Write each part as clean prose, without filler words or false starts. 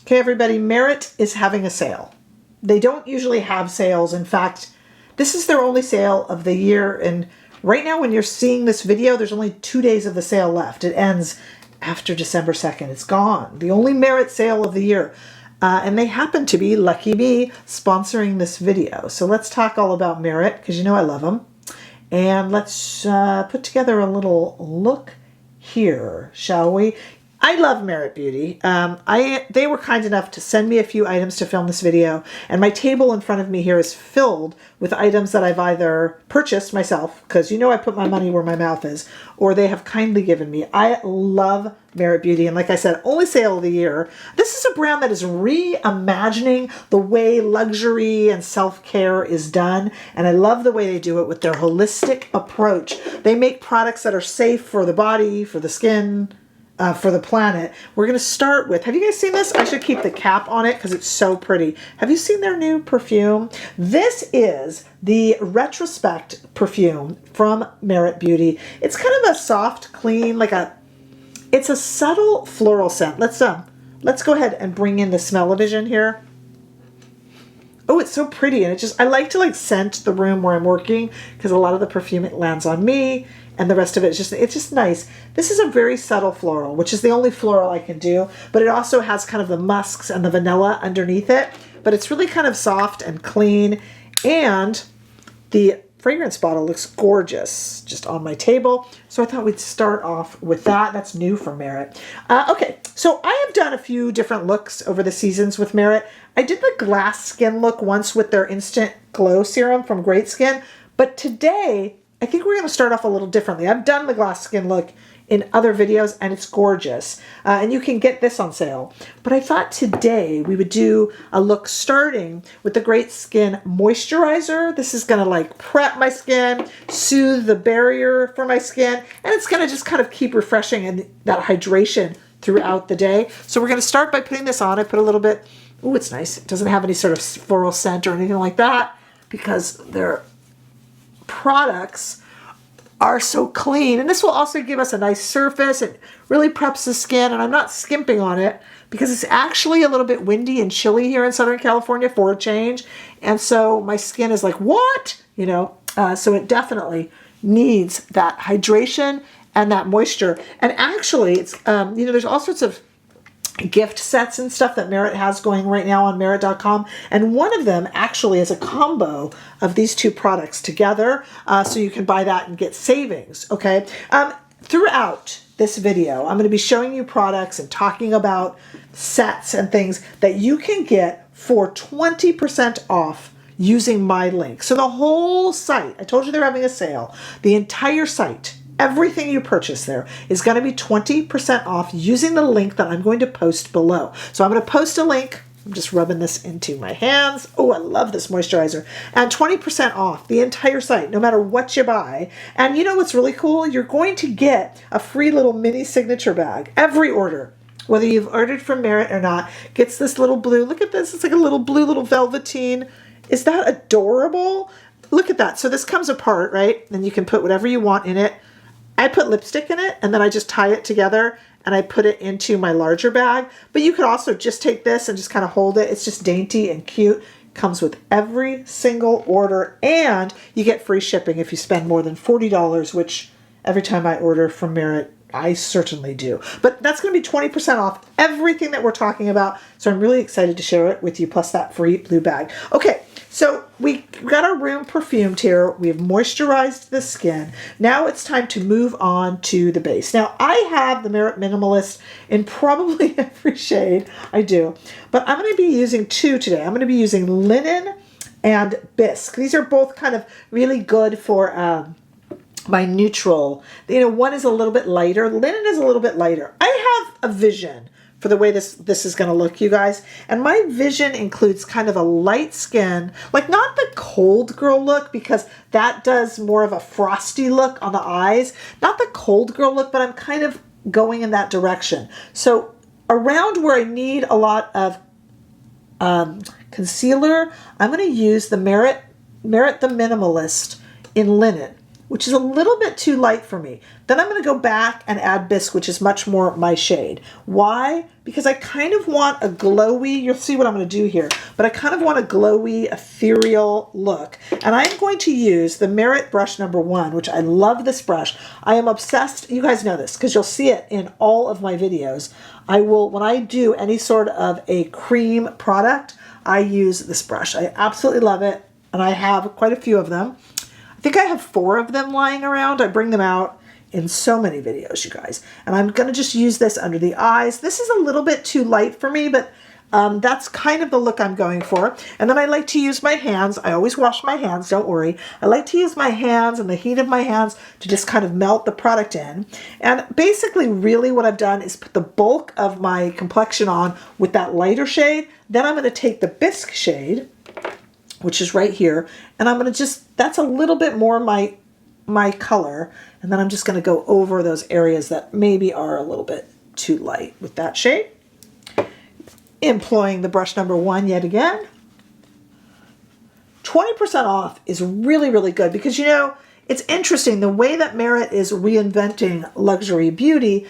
Okay, everybody, Merit is having a sale. They don't usually have sales. In fact, this is their only sale of the year. And right now, when you're seeing this video, there's only 2 days of the sale left. It ends after December 2nd. It's gone. The only Merit sale of the year. And they happen to be, lucky me, sponsoring this video. So let's talk all about Merit, because you know I love them. And let's put together a little look here, shall we? I love Merit Beauty. They were kind enough to send me a few items to film this video, and my table in front of me here is filled with items that I've either purchased myself, because you know I put my money where my mouth is, or they have kindly given me. I love Merit Beauty, and like I said, only sale of the year. This is a brand that is reimagining the way luxury and self-care is done, and I love the way they do it with their holistic approach. They make products that are safe for the body, for the skin, for the planet. We're going to start with, have you guys seen this? I should keep the cap on it because it's so pretty. Have you seen their new perfume? This is the Retrospect Perfume from Merit Beauty. It's kind of a soft, clean, it's a subtle floral scent. Let's go ahead and bring in the smell-o-vision here. Oh, it's so pretty. And I like to scent the room where I'm working because a lot of the perfume, it lands on me. And the rest of it is it's just nice. This is a very subtle floral, which is the only floral I can do. But it also has kind of the musks and the vanilla underneath it. But it's really kind of soft and clean. And the fragrance bottle looks gorgeous just on my table. So I thought we'd start off with that. That's new for Merit. Okay, so I have done a few different looks over the seasons with Merit. I did the glass skin look once with their Instant Glow Serum from Great Skin. But today, I think we're going to start off a little differently. I've done the glass skin look in other videos, and it's gorgeous. And you can get this on sale. But I thought today we would do a look starting with the Great Skin Moisturizer. This is going to prep my skin, soothe the barrier for my skin, and it's going to just kind of keep refreshing and that hydration throughout the day. So we're going to start by putting this on. I put a little bit, ooh, it's nice. It doesn't have any sort of floral scent or anything like that because they're products are so clean, and this will also give us a nice surface. It really preps the skin, and I'm not skimping on it because it's actually a little bit windy and chilly here in Southern California for a change, and so my skin is like, what? So it definitely needs that hydration and that moisture. And actually, it's there's all sorts of gift sets and stuff that Merit has going right now on Merit.com. And one of them actually is a combo of these two products together. So you can buy that and get savings, okay? Throughout this video, I'm going to be showing you products and talking about sets and things that you can get for 20% off using my link. So the whole site, I told you they're having a sale, the entire site, everything you purchase there is going to be 20% off using the link that I'm going to post below. So I'm going to post a link. I'm just rubbing this into my hands. Oh, I love this moisturizer. And 20% off the entire site, no matter what you buy. And you know what's really cool? You're going to get a free little mini signature bag. Every order, whether you've ordered from Merit or not, gets this little blue. Look at this. It's like a little blue little velveteen. Is that adorable? Look at that. So this comes apart, right? And you can put whatever you want in it. I put lipstick in it, and then I just tie it together, and I put it into my larger bag. But you could also just take this and just kind of hold it. It's just dainty and cute. Comes with every single order, and you get free shipping if you spend more than $40, which every time I order from Merit, I certainly do. But that's going to be 20% off everything that we're talking about, so I'm really excited to share it with you, plus that free blue bag. Okay. So we got our room perfumed here. We have moisturized the skin. Now it's time to move on to the base. Now I have the Merit Minimalist in probably every shade. I do. But I'm going to be using two today. I'm going to be using Linen and Bisque. These are both kind of really good for my neutral. One is a little bit lighter. Linen is a little bit lighter. I have a vision for the way this is going to look, you guys. And my vision includes kind of a light skin, not the cold girl look, because that does more of a frosty look on the eyes. Not the cold girl look, but I'm kind of going in that direction. So around where I need a lot of concealer, I'm going to use the Merit the Minimalist in Linen. which is a little bit too light for me. Then I'm going to go back and add Bisque, which is much more my shade. Why? Because I kind of want a glowy, you'll see what I'm going to do here, but I kind of want a glowy, ethereal look. And I'm going to use the Merit brush number 1, which I love this brush. I am obsessed, you guys know this, because you'll see it in all of my videos. I will, when I do any sort of a cream product, I use this brush. I absolutely love it, and I have quite a few of them. I think I have 4 of them lying around. I bring them out in so many videos, you guys. And I'm going to just use this under the eyes. This is a little bit too light for me, but that's kind of the look I'm going for. And then I like to use my hands. I always wash my hands, don't worry. I like to use my hands and the heat of my hands to just kind of melt the product in. And basically, really what I've done is put the bulk of my complexion on with that lighter shade. Then I'm going to take the Bisque shade, which is right here, and I'm going to just, that's a little bit more my color, and then I'm just going to go over those areas that maybe are a little bit too light with that shade. Employing the brush number 1 yet again. 20% off is really, really good because, you know, it's interesting the way that Merit is reinventing luxury beauty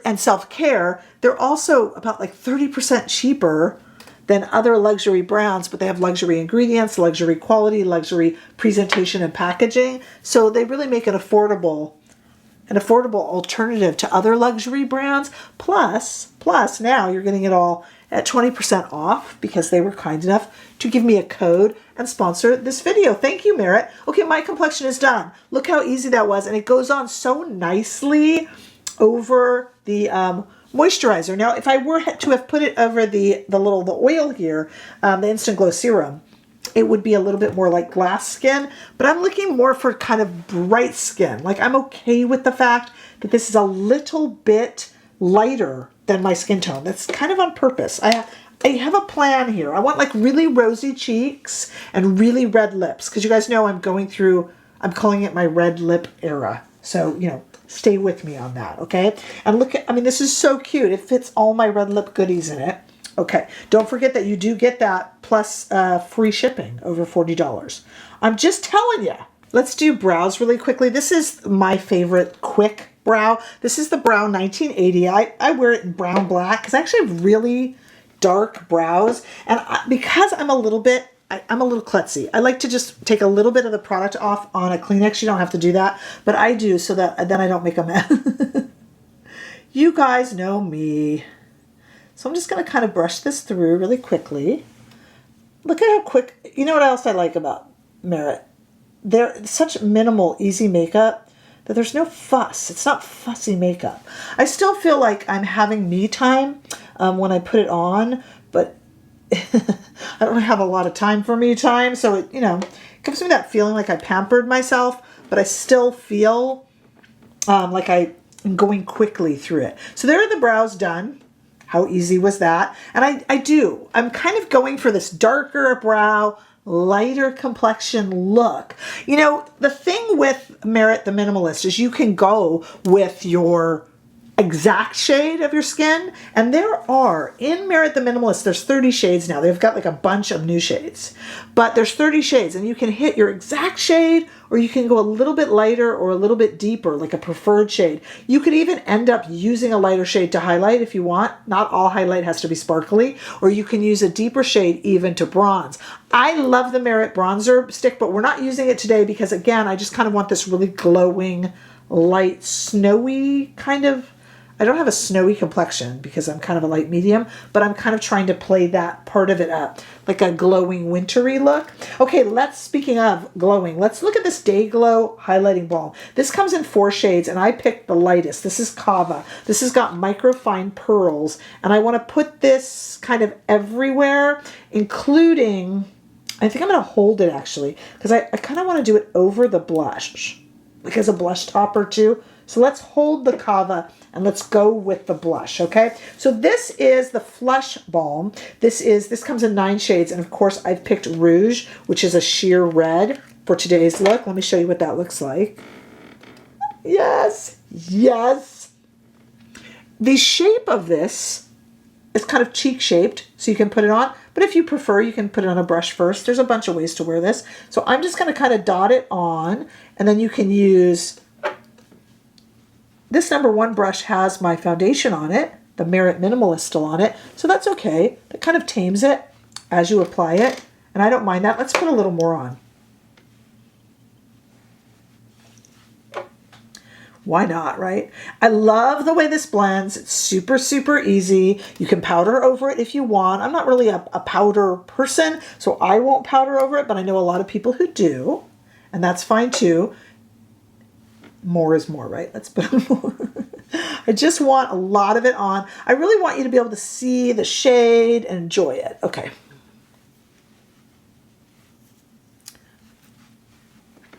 and self-care. They're also about like 30% cheaper than other luxury brands, but they have luxury ingredients, luxury quality, luxury presentation and packaging. So they really make an affordable alternative to other luxury brands. Plus now you're getting it all at 20% off because they were kind enough to give me a code and sponsor this video. Thank you, Merit. Okay, my complexion is done. Look how easy that was. And it goes on so nicely over the moisturizer. Now, if I were to have put it over the oil here, the Instant Glow Serum, it would be a little bit more like glass skin, but I'm looking more for kind of bright skin. Like, I'm okay with the fact that this is a little bit lighter than my skin tone. That's kind of on purpose. I have a plan here. I want like really rosy cheeks and really red lips, because you guys know I'm calling it my red lip era. So, you know, stay with me on that, okay? And look at, I mean, this is so cute. It fits all my red lip goodies in it. Okay, don't forget that you do get that plus free shipping over $40. I'm just telling you. Let's do brows really quickly. This is my favorite quick brow. This is the Brow 1980. I wear it in brown black because I actually have really dark brows. And because I'm a little klutzy. I like to just take a little bit of the product off on a Kleenex. You don't have to do that, but I do so that then I don't make a mess. You guys know me. So I'm just going to kind of brush this through really quickly. Look at how quick. You know what else I like about Merit? They're such minimal, easy makeup that there's no fuss. It's not fussy makeup. I still feel like I'm having me time when I put it on, but I don't have a lot of time for me time. So it, you know, gives me that feeling like I pampered myself, but I still feel like I am going quickly through it. So there are the brows done. How easy was that? And I'm kind of going for this darker brow, lighter complexion look. You know, the thing with Merit the Minimalist is you can go with your exact shade of your skin. And there are, in Merit the Minimalist, there's 30 shades now. They've got like a bunch of new shades. But there's 30 shades and you can hit your exact shade, or you can go a little bit lighter or a little bit deeper, like a preferred shade. You could even end up using a lighter shade to highlight if you want. Not all highlight has to be sparkly. Or you can use a deeper shade even to bronze. I love the Merit bronzer stick, but we're not using it today because, again, I just kind of want this really glowing, light, snowy kind of. I don't have a snowy complexion because I'm kind of a light medium, but I'm kind of trying to play that part of it up, like a glowing wintry look. Okay, speaking of glowing, let's look at this Day Glow Highlighting Balm. This comes in 4 shades, and I picked the lightest. This is Cava. This has got microfine pearls, and I want to put this kind of everywhere, including, I think I'm going to hold it actually, because I kind of want to do it over the blush, like as a blush topper too. So let's hold the Cava and let's go with the blush, okay? So this is the Flush Balm. This comes in 9 shades, and of course I've picked Rouge, which is a sheer red for today's look. Let me show you what that looks like. Yes, yes. The shape of this it's kind of cheek shaped, so you can put it on. But if you prefer, you can put it on a brush first. There's a bunch of ways to wear this. So I'm just going to kind of dot it on, and then you can use, this number 1 brush has my foundation on it, the Merit Minimalist still on it, so that's okay. That kind of tames it as you apply it, and I don't mind that. Let's put a little more on. Why not, right? I love the way this blends. It's super, super easy. You can powder over it if you want. I'm not really a powder person, so I won't powder over it, but I know a lot of people who do, and that's fine too. More is more, right? Let's put on more. I just want a lot of it on. I really want you to be able to see the shade and enjoy it. Okay.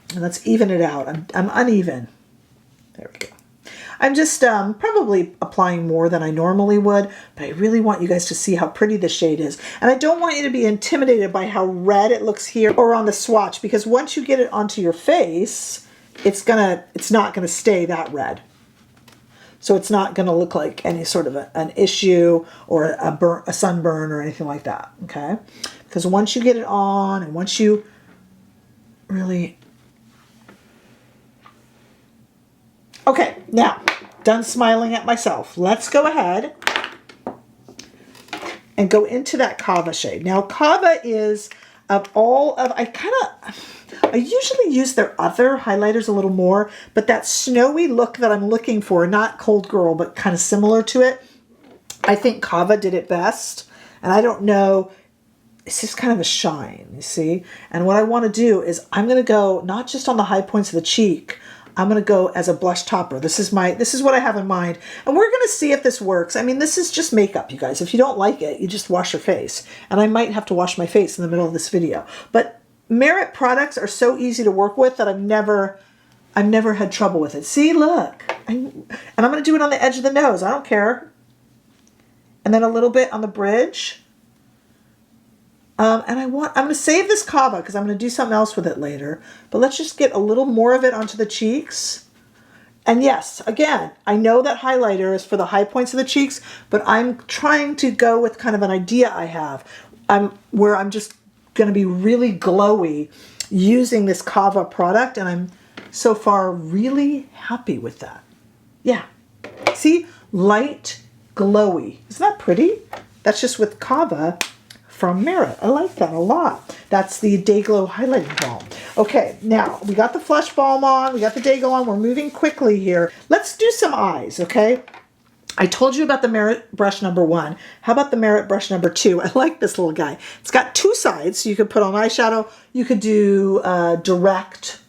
And let's even it out. I'm uneven. There we go. I'm just probably applying more than I normally would, but I really want you guys to see how pretty the shade is. And I don't want you to be intimidated by how red it looks here or on the swatch, because once you get it onto your face, it's not gonna stay that red. So it's not gonna look like any sort of an issue or a sunburn or anything like that, okay? Because once you get it on and once you really... Okay, now, done smiling at myself. Let's go ahead and go into that Cava shade. Now, Cava is, of all of, I usually use their other highlighters a little more, but that snowy look that I'm looking for, not Cold Girl, but kind of similar to it, I think Cava did it best. And I don't know, it's just kind of a shine, you see? And what I want to do is I'm going to go not just on the high points of the cheek, I'm going to go as a blush topper. This is what I have in mind. And we're going to see if this works. I mean, this is just makeup, you guys. If you don't like it, you just wash your face. And I might have to wash my face in the middle of this video. But Merit products are so easy to work with that I've never had trouble with it. See, look. And I'm going to do it on the edge of the nose. I don't care. And then a little bit on the bridge. And I'm going to save this Cava because I'm going to do something else with it later. But let's just get a little more of it onto the cheeks. And yes, again, I know that highlighter is for the high points of the cheeks, but I'm trying to go with kind of an idea I have where I'm just going to be really glowy using this Cava product. And I'm so far really happy with that. Yeah. See? Light, glowy. Isn't that pretty? That's just with Cava from Merit. I like that a lot. That's the Day Glow Highlighting Balm. Okay, now we got the Flush Balm on, we got the Day Glow on, we're moving quickly here. Let's do some eyes, okay? I told you about the Merit brush number 1. How about the Merit brush number 2? I like this little guy. It's got 2 sides, so you could put on eyeshadow. You could do direct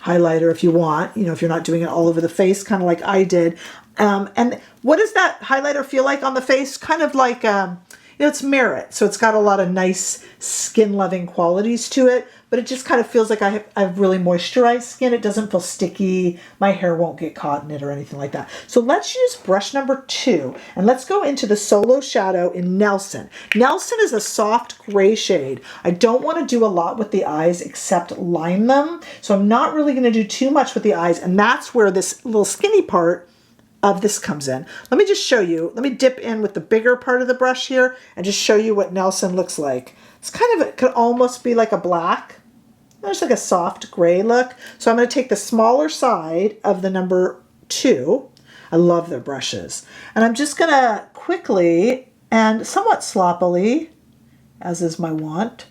highlighter if you want, if you're not doing it all over the face, kind of like I did. And what does that highlighter feel like on the face? Kind of like... it's Merit, so it's got a lot of nice skin-loving qualities to it, but it just kind of feels like I have really moisturized skin. It doesn't feel sticky. My hair won't get caught in it or anything like that. So let's use brush number 2, and let's go into the Solo Shadow in Nelson. Nelson is a soft gray shade. I don't want to do a lot with the eyes except line them, so I'm not really going to do too much with the eyes, and that's where this little skinny part of this comes in. Let me just show you. Let me dip in with the bigger part of the brush here and just show you what Nelson looks like. It's kind of, it could almost be like a black. There's like a soft gray look. So I'm going to take the smaller side of the number 2. I love their brushes. And I'm just going to quickly and somewhat sloppily, as is my wont,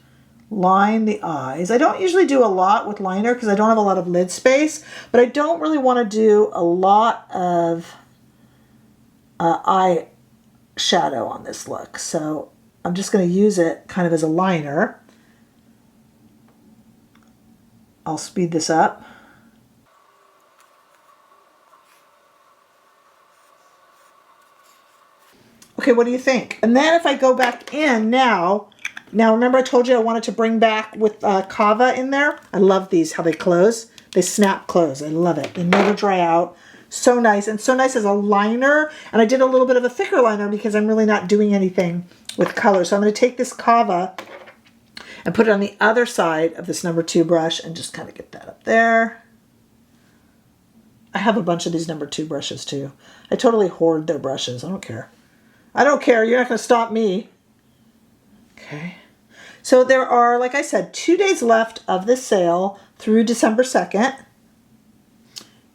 line the eyes. I don't usually do a lot with liner because I don't have a lot of lid space, but I don't really want to do a lot of eye shadow on this look. So I'm just going to use it kind of as a liner. I'll speed this up. Okay, what do you think? And then if I go back in now remember I told you I wanted to bring back with Cava in there? I love these, how they close. They snap close. I love it. They never dry out. So nice. And so nice as a liner. And I did a little bit of a thicker liner because I'm really not doing anything with color. So I'm going to take this Cava and put it on the other side of this number 2 brush and just kind of get that up there. I have a bunch of these number 2 brushes too. I totally hoard their brushes. I don't care. I don't care. You're not going to stop me. Okay. So there are, like I said, 2 days left of this sale through December 2nd.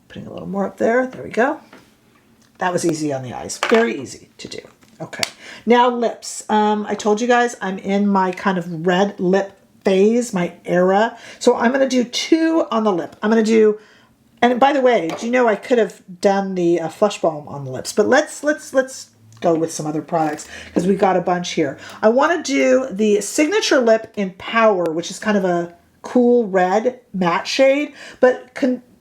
Putting a little more up there. There we go. That was easy on the eyes. Very easy to do. Okay. Now lips. I told you guys I'm in my kind of red lip phase, my era. So I'm going to do 2 on the lip. I'm going to do, and by the way, do you know I could have done the Flush Balm on the lips, but let's go with some other products because we got a bunch here. I want to do the Signature Lip in Power, which is kind of a cool red matte shade, but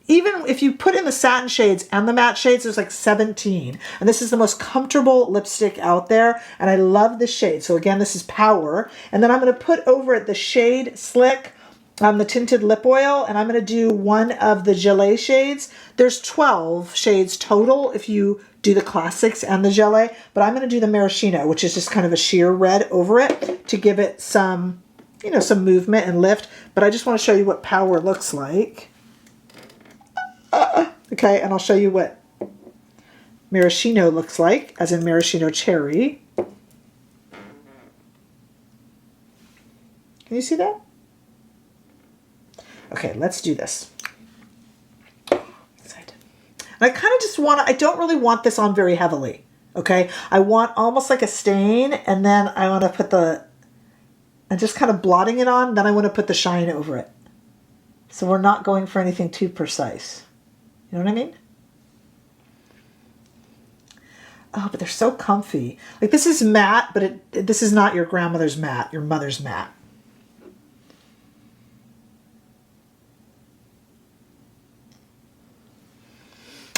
even if you put in the satin shades and the matte shades, there's like 17. And this is the most comfortable lipstick out there. And I love this shade. So again, this is Power. And then I'm going to put over it the shade Slick, the tinted lip oil. And I'm going to do one of the Gelée shades. There's 12 shades total if you do the classics and the Gelée. But I'm going to do the Maraschino, which is just kind of a sheer red over it to give it some, you know, some movement and lift. But I just want to show you what Power looks like. Okay, and I'll show you what Maraschino looks like, as in Maraschino Cherry. Can you see that? Okay, let's do this. Excited. And I kind of just want to, I don't really want this on very heavily, okay? I want almost like a stain, and then I want to put I'm just kind of blotting it on, then I want to put the shine over it. So we're not going for anything too precise. You know what I mean? Oh, but they're so comfy. Like this is matte, but this is not your grandmother's matte, your mother's matte.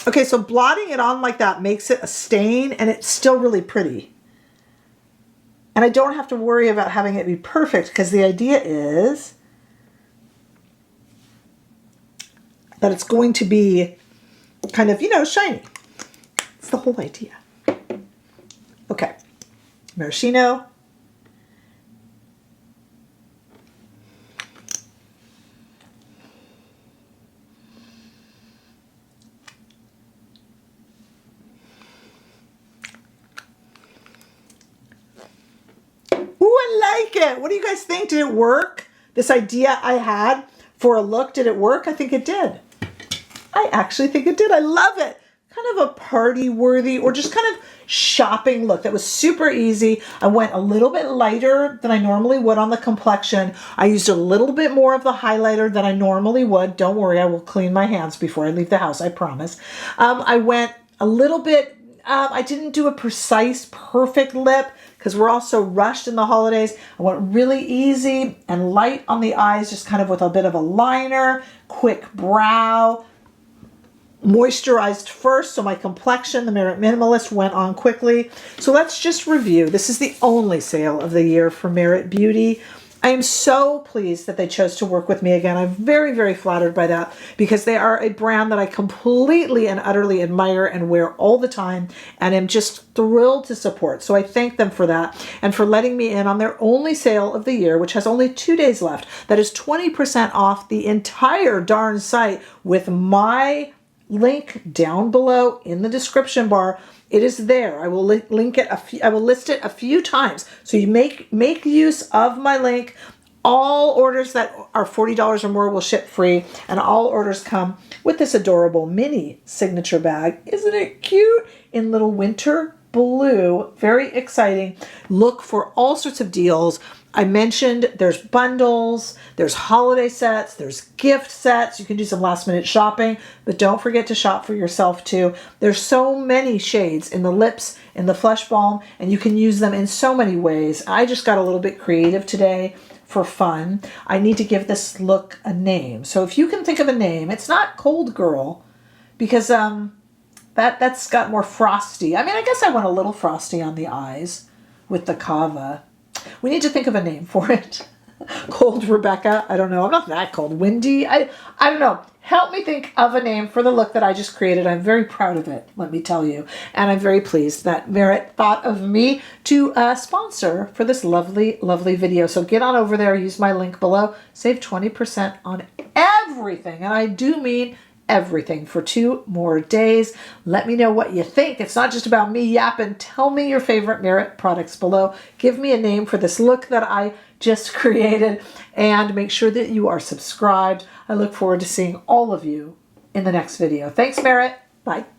Okay, so blotting it on like that makes it a stain and it's still really pretty. And I don't have to worry about having it be perfect because the idea is that it's going to be kind of, you know, shiny. It's the whole idea. Okay. Maraschino. Ooh, I like it. What do you guys think? Did it work? This idea I had for a look, did it work? I think it did. I actually think it did. I love it. Kind of a party worthy or just kind of shopping look. That was super easy. I went a little bit lighter than I normally would on the complexion. I used a little bit more of the highlighter than I normally would. Don't worry, I will clean my hands before I leave the house, I promise. I went a little bit, I didn't do a precise, perfect lip because we're all so rushed in the holidays. I went really easy and light on the eyes, just kind of with a bit of a liner, quick brow. Moisturized first, so my complexion, the Merit Minimalist, went on quickly. So let's just review. This is the only sale of the year for Merit Beauty. I am so pleased that they chose to work with me again. I'm very, very flattered by that because they are a brand that I completely and utterly admire and wear all the time and am just thrilled to support. So I thank them for that and for letting me in on their only sale of the year, which has only 2 days left. That is 20% off the entire darn site with my link down below in the description bar. It is there. I will link it I will list it a few times. So you make use of my link. All orders that are $40 or more will ship free, and all orders come with this adorable mini signature bag. Isn't it cute? In little winter blue. Very exciting. Look for all sorts of deals. I mentioned there's bundles, there's holiday sets, there's gift sets. You can do some last minute shopping, but don't forget to shop for yourself too. There's so many shades in the lips, in the Flush Balm, and you can use them in so many ways. I just got a little bit creative today for fun. I need to give this look a name. So if you can think of a name, it's not Cold Girl because that's got more frosty. I mean, I guess I went a little frosty on the eyes with the Cava. We need to think of a name for it. Cold Rebecca. I don't know. I'm not that cold. Windy. I don't know. Help me think of a name for the look that I just created. I'm very proud of it, let me tell you. And I'm very pleased that Merit thought of me to sponsor for this lovely, lovely video. So get on over there. Use my link below. Save 20% on everything. And I do mean everything for 2 more days. Let me know what you think. It's not just about me yapping. Tell me your favorite Merit products below. Give me a name for this look that I just created, and make sure that you are subscribed. I look forward to seeing all of you in the next video. Thanks, Merit. Bye.